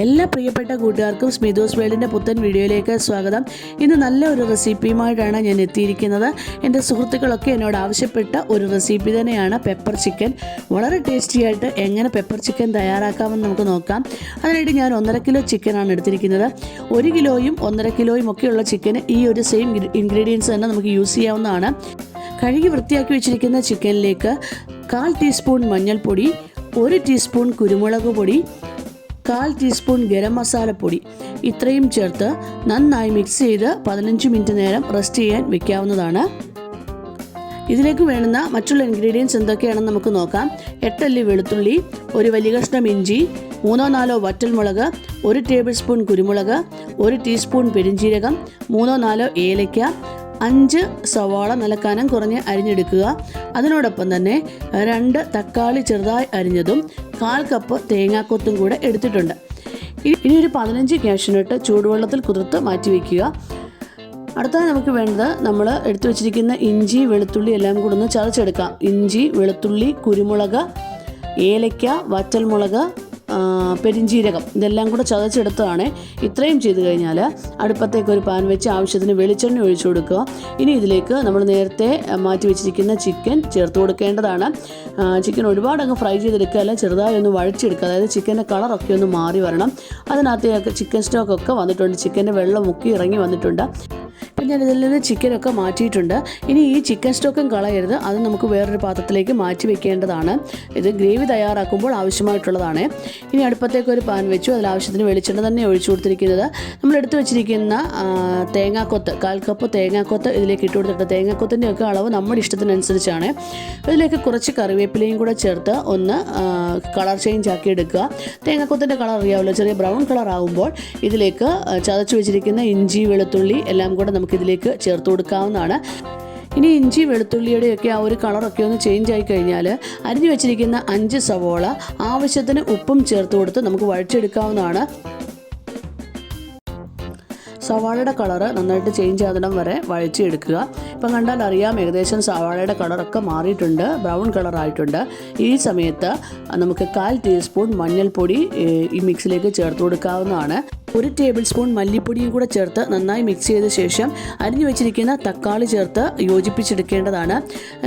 എല്ലാ പ്രിയപ്പെട്ട കൂട്ടുകാർക്കും സ്മിതൂസ് വേൾഡിൻ്റെ പുത്തൻ വീഡിയോയിലേക്ക് സ്വാഗതം. ഇന്ന് നല്ല ഒരു റെസിപ്പിയുമായിട്ടാണ് ഞാൻ എത്തിയിരിക്കുന്നത്. എൻ്റെ സുഹൃത്തുക്കളൊക്കെ എന്നോട് ആവശ്യപ്പെട്ട ഒരു റെസിപ്പി തന്നെയാണ് പെപ്പർ ചിക്കൻ. വളരെ ടേസ്റ്റി ആയിട്ട് എങ്ങനെ പെപ്പർ ചിക്കൻ തയ്യാറാക്കാമെന്ന് നമുക്ക് നോക്കാം. അതിനായിട്ട് ഞാൻ 1.5 കിലോ ചിക്കനാണ് എടുത്തിരിക്കുന്നത്. 1 കിലോയും 1.5 കിലോയും ഒക്കെയുള്ള ചിക്കന് ഈ ഒരു സെയിം ഇൻഗ്രീഡിയൻസ് തന്നെ നമുക്ക് യൂസ് ചെയ്യാവുന്നതാണ്. കഴുകി വൃത്തിയാക്കി വെച്ചിരിക്കുന്ന ചിക്കനിലേക്ക് 1/4 ടീസ്പൂൺ മഞ്ഞൾപ്പൊടി, 1 ടീസ്പൂൺ കുരുമുളക് പൊടി, 1/4 ടീസ്പൂൺ ഗരം മസാലപ്പൊടി ഇത്രയും ചേർത്ത് നന്നായി മിക്സ് ചെയ്ത് 15 മിനിറ്റ് നേരം റെസ്റ്റ് ചെയ്യാൻ വെക്കാവുന്നതാണ്. ഇതിലേക്ക് വേണ്ടുന്ന മറ്റുള്ള ഇൻഗ്രീഡിയൻസ് എന്തൊക്കെയാണെന്ന് നമുക്ക് നോക്കാം. 8 അല്ലി വെളുത്തുള്ളി, 1 വലിയ കഷ്ണം ഇഞ്ചി, 3-4 വറ്റൽമുളക്, 1 ടേബിൾ സ്പൂൺ കുരുമുളക്, 1 ടീസ്പൂൺ പെരിഞ്ജീരകം, 3-4 ഏലയ്ക്ക, 5 സവാള നല്ല കനം കുറഞ്ഞ് അരിഞ്ഞെടുക്കുക. അതിനോടൊപ്പം തന്നെ 2 തക്കാളി ചെറുതായി അരിഞ്ഞതും 1/4 കപ്പ് തേങ്ങാക്കൊത്തും കൂടെ എടുത്തിട്ടുണ്ട്. ഇനി ഒരു 15 കാഷ്യൂനട്ട് ചൂടുവെള്ളത്തിൽ കുതിർത്ത് മാറ്റി വയ്ക്കുക. അടുത്തത് നമുക്ക് വേണ്ടത് നമ്മൾ എടുത്തു വെച്ചിരിക്കുന്ന ഇഞ്ചി വെളുത്തുള്ളി എല്ലാം കൂടെ ഒന്ന് ചതച്ചെടുക്കാം. ഇഞ്ചി, വെളുത്തുള്ളി, കുരുമുളക്, ഏലയ്ക്ക, വറ്റൽമുളക്, പെരിഞ്ജീരകം ഇതെല്ലാം കൂടെ ചതച്ചെടുത്തതാണ്. ഇത്രയും ചെയ്ത് കഴിഞ്ഞാൽ അടുപ്പത്തേക്ക് ഒരു പാൻ വെച്ച് ആവശ്യത്തിന് വെളിച്ചെണ്ണ ഒഴിച്ചു കൊടുക്കുക. ഇനി ഇതിലേക്ക് നമ്മൾ നേരത്തെ മാറ്റി വെച്ചിരിക്കുന്ന ചിക്കൻ ചേർത്ത് കൊടുക്കേണ്ടതാണ്. ചിക്കൻ ഒരുപാടങ്ങ് ഫ്രൈ ചെയ്തെടുക്കുകയല്ല, ചെറുതായി ഒന്ന് വഴച്ചെടുക്കുക. അതായത് ചിക്കൻ്റെ കളറൊക്കെ ഒന്ന് മാറി വരണം. അതിനകത്ത് ചിക്കൻ സ്റ്റോക്കൊക്കെ വന്നിട്ടുണ്ട്, ചിക്കൻ്റെ വെള്ളം മുക്കി ഇറങ്ങി വന്നിട്ടുണ്ട്. ഇപ്പം ഞാൻ ഇതിൽ നിന്ന് ചിക്കനൊക്കെ മാറ്റിയിട്ടുണ്ട്. ഇനി ഈ ചിക്കൻ സ്റ്റോക്കും കളയരുത്, അത് നമുക്ക് വേറൊരു പാത്രത്തിലേക്ക് മാറ്റി വെക്കേണ്ടതാണ്. ഇത് ഗ്രേവി തയ്യാറാക്കുമ്പോൾ ആവശ്യമായിട്ടുള്ളതാണ്. ഇനി അടുപ്പത്തേക്ക് ഒരു പാൻ വെച്ചു. അതിൽ ആവശ്യത്തിന് വെളിച്ചെണ്ണ തന്നെ ഒഴിച്ചു കൊടുത്തിരിക്കുന്നത്. നമ്മൾ എടുത്തു വെച്ചിരിക്കുന്ന തേങ്ങാക്കൊത്ത് 1/4 കപ്പ് തേങ്ങാക്കൊത്ത് ഇതിലേക്ക് ഇട്ട് കൊടുത്തിട്ട് തേങ്ങാക്കൊത്തിൻ്റെ ഒക്കെ അളവ് നമ്മുടെ ഇഷ്ടത്തിനനുസരിച്ചാണ്. ഇതിലേക്ക് കുറച്ച് കറിവേപ്പിലയും കൂടെ ചേർത്ത് ഒന്ന് കളർ ചേഞ്ച് ആക്കി എടുക്കുക. തേങ്ങാക്കൊത്തിൻ്റെ കളർ അറിയാമല്ലോ, ചെറിയ ബ്രൗൺ കളർ ആകുമ്പോൾ ഇതിലേക്ക് ചതച്ചു വെച്ചിരിക്കുന്ന ഇഞ്ചി വെളുത്തുള്ളി എല്ലാം കൂടെ നമുക്കിതിലേക്ക് ചേർത്ത് കൊടുക്കാവുന്നതാണ്. ഇനി ഇഞ്ചി വെളുത്തുള്ളിയുടെയൊക്കെ ആ ഒരു കളറൊക്കെ ഒന്ന് ചേഞ്ച് ആയി കഴിഞ്ഞാൽ അരിഞ്ഞു വെച്ചിരിക്കുന്ന 5 സവോള ആവശ്യത്തിന് ഉപ്പും ചേർത്ത് കൊടുത്ത് നമുക്ക് വഴച്ചെടുക്കാവുന്നതാണ്. സവാളയുടെ കളറ് നന്നായിട്ട് ചേഞ്ച് ആകുന്നിടം വരെ വഴച്ചെടുക്കുക. ഇപ്പം കണ്ടാൽ അറിയാം, ഏകദേശം സവാളയുടെ കളറൊക്കെ മാറിയിട്ടുണ്ട്, ബ്രൗൺ കളറായിട്ടുണ്ട്. ഈ സമയത്ത് നമുക്ക് 1/4 ടീസ്പൂൺ മഞ്ഞൾപ്പൊടി ഈ മിക്സിലേക്ക് ചേർത്ത് കൊടുക്കാവുന്നതാണ്. 1 ടേബിൾ സ്പൂൺ മല്ലിപ്പൊടിയും കൂടെ ചേർത്ത് നന്നായി മിക്സ് ചെയ്ത ശേഷം അരിഞ്ഞു വെച്ചിരിക്കുന്ന തക്കാളി ചേർത്ത് യോജിപ്പിച്ചെടുക്കേണ്ടതാണ്.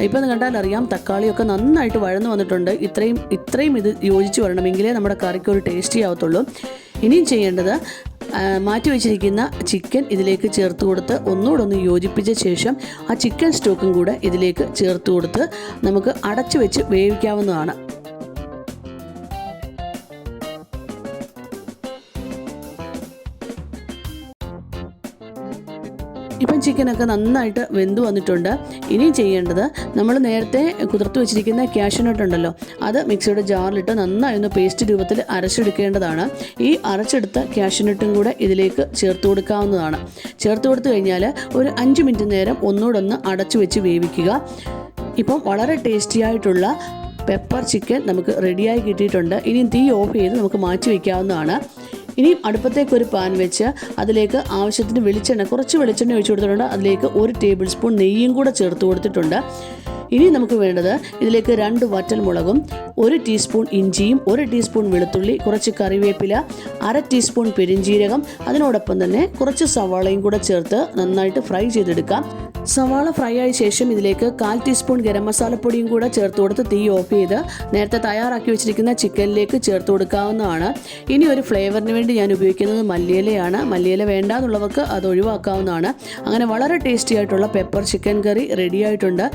ഇപ്പം കണ്ടാൽ അറിയാം, തക്കാളിയൊക്കെ നന്നായിട്ട് വഴന്നു വന്നിട്ടുണ്ട്. ഇത്രയും ഇത് യോജിച്ച് വരണമെങ്കിലേ നമ്മുടെ കറിക്ക് ഒരു ടേസ്റ്റി ആവത്തുള്ളൂ. ഇനിയും ചെയ്യേണ്ടത് മാറ്റി വെച്ചിരിക്കുന്ന ചിക്കൻ ഇതിലേക്ക് ചേർത്ത് കൊടുത്ത് ഒന്നുകൂടെ ഒന്ന് യോജിപ്പിച്ച ശേഷം ആ ചിക്കൻ സ്റ്റോക്കും കൂടെ ഇതിലേക്ക് ചേർത്ത് കൊടുത്ത് നമുക്ക് അടച്ചു വെച്ച് വേവിക്കാവുന്നതാണ്. ഇപ്പം ചിക്കനൊക്കെ നന്നായിട്ട് വെന്ത് വന്നിട്ടുണ്ട്. ഇനി ചെയ്യേണ്ടത് നമ്മൾ നേരത്തെ കുതിർത്ത് വെച്ചിരിക്കുന്ന കാഷ്യൂനട്ട് ഉണ്ടല്ലോ, അത് മിക്സിയുടെ ജാറിലിട്ട് നന്നായി ഒന്ന് പേസ്റ്റ് രൂപത്തിൽ അരച്ചെടുക്കേണ്ടതാണ്. ഈ അരച്ചെടുത്ത കാഷ്യൂനട്ടും കൂടെ ഇതിലേക്ക് ചേർത്ത് കൊടുക്കാവുന്നതാണ്. ചേർത്ത് കൊടുത്തു കഴിഞ്ഞാൽ ഒരു 5 മിനിറ്റ് നേരം ഒന്നുകൂടെ ഒന്ന് അടച്ചു വെച്ച് വേവിക്കുക. ഇപ്പം വളരെ ടേസ്റ്റി ആയിട്ടുള്ള പെപ്പർ ചിക്കൻ നമുക്ക് റെഡിയായി കിട്ടിയിട്ടുണ്ട്. ഇനി തീ ഓഫ് ചെയ്ത് നമുക്ക് മാറ്റി വയ്ക്കാവുന്നതാണ്. ഇനിയും അടുപ്പത്തേക്ക് ഒരു പാൻ വെച്ച് അതിലേക്ക് ആവശ്യത്തിന് കുറച്ച് വെളിച്ചെണ്ണ ഒഴിച്ചു കൊടുത്തിട്ടുണ്ട്. അതിലേക്ക് 1 ടേബിൾ സ്പൂൺ നെയ്യും കൂടെ ചേർത്ത് കൊടുത്തിട്ടുണ്ട്. ഇനി നമുക്ക് വേണ്ടത് ഇതിലേക്ക് 2 വറ്റൽമുളകും, 1 ടീസ്പൂൺ ഇഞ്ചിയും, 1 ടീസ്പൂൺ വെളുത്തുള്ളി, കുറച്ച് കറിവേപ്പില, 1/2 ടീസ്പൂൺ പെരിഞ്ജീരകം, അതിനോടൊപ്പം തന്നെ കുറച്ച് സവാളയും കൂടെ ചേർത്ത് നന്നായിട്ട് ഫ്രൈ ചെയ്തെടുക്കാം. സവാള ഫ്രൈ ആയ ശേഷം ഇതിലേക്ക് 1/4 ടീസ്പൂൺ ഗരം മസാലപ്പൊടിയും കൂടെ ചേർത്ത് കൊടുത്ത് തീ ഓഫ് ചെയ്ത് നേരത്തെ തയ്യാറാക്കി വെച്ചിരിക്കുന്ന ചിക്കനിലേക്ക് ചേർത്ത് കൊടുക്കാവുന്നതാണ്. ഇനി ഒരു ഫ്ലേവറിന് വേണ്ടി ഞാൻ ഉപയോഗിക്കുന്നത് മല്ലിയിലയാണ്. മല്ലിയില വേണ്ടാന്നുള്ളവർക്ക് അത് ഒഴിവാക്കാവുന്നതാണ്. അങ്ങനെ വളരെ ടേസ്റ്റി ആയിട്ടുള്ള പെപ്പർ ചിക്കൻ കറി റെഡി ആയിട്ടുണ്ട്.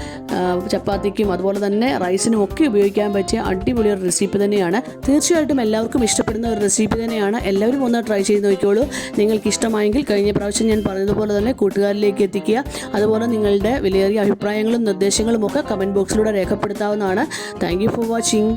ചപ്പാത്തിക്കും അതുപോലെ തന്നെ റൈസിനും ഒക്കെ ഉപയോഗിക്കാൻ പറ്റിയ അടിപൊളി ഒരു റെസിപ്പി തന്നെയാണ്. തീർച്ചയായിട്ടും എല്ലാവർക്കും ഇഷ്ടപ്പെടുന്ന ഒരു റെസിപ്പി തന്നെയാണ്. എല്ലാവരും ഒന്ന് ട്രൈ ചെയ്ത് നോക്കിക്കോളൂ. നിങ്ങൾക്ക് ഇഷ്ടമായെങ്കിൽ കഴിഞ്ഞ പ്രാവശ്യം ഞാൻ പറഞ്ഞതുപോലെ തന്നെ കൂട്ടുകാരിലേക്ക് എത്തിക്കുക. അതുപോലെ നിങ്ങളുടെ വിലയേറിയ അഭിപ്രായങ്ങളും നിർദ്ദേശങ്ങളും ഒക്കെ കമൻറ്റ് ബോക്സിലൂടെ രേഖപ്പെടുത്താവുന്നതാണ്. Thank you for watching.